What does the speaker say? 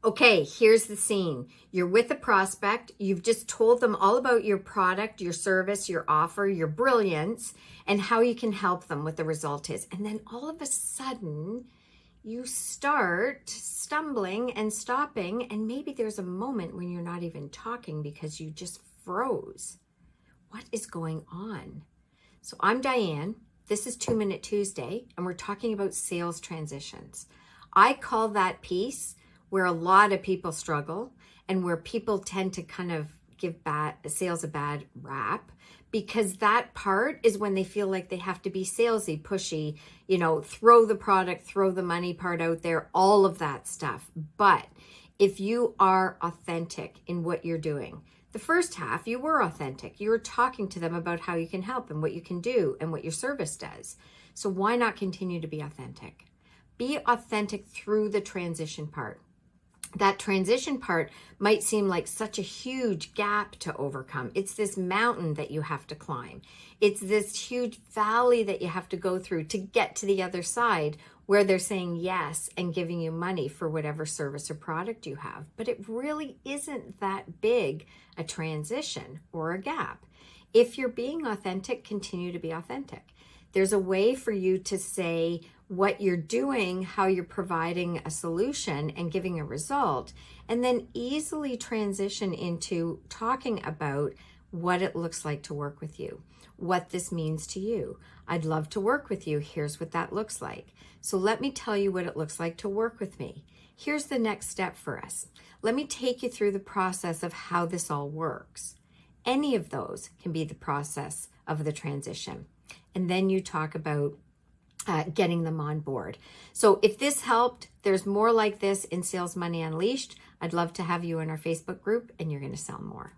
Okay, here's the scene. You're with a prospect. You've just told them all about your product, your service, your offer, your brilliance, and how you can help them, what the result is. And then all of a sudden, you start stumbling and stopping, and maybe there's a moment when you're not even talking because you just froze. What is going on? So I'm Diane. This is 2 Minute Tuesday, and we're talking about sales transitions. I call that piece where a lot of people struggle and where people tend to kind of give sales a bad rap, because that part is when they feel like they have to be salesy, pushy, throw the product, throw the money part out there, all of that stuff. But if you are authentic in what you're doing, the first half, you were authentic. You were talking to them about how you can help and what you can do and what your service does. So why not continue to be authentic? Be authentic through the transition part. That transition part might seem like such a huge gap to overcome. It's this mountain that you have to climb. It's this huge valley that you have to go through to get to the other side where they're saying yes and giving you money for whatever service or product you have. But it really isn't that big a transition or a gap. If you're being authentic, continue to be authentic. There's a way for you to say what you're doing, how you're providing a solution and giving a result, and then easily transition into talking about what it looks like to work with you, what this means to you. I'd love to work with you. Here's what that looks like. So let me tell you what it looks like to work with me. Here's the next step for us. Let me take you through the process of how this all works. Any of those can be the process of the transition. And then you talk about getting them on board. So if this helped, there's more like this in Sales Money Unleashed. I'd love to have you in our Facebook group, and you're going to sell more.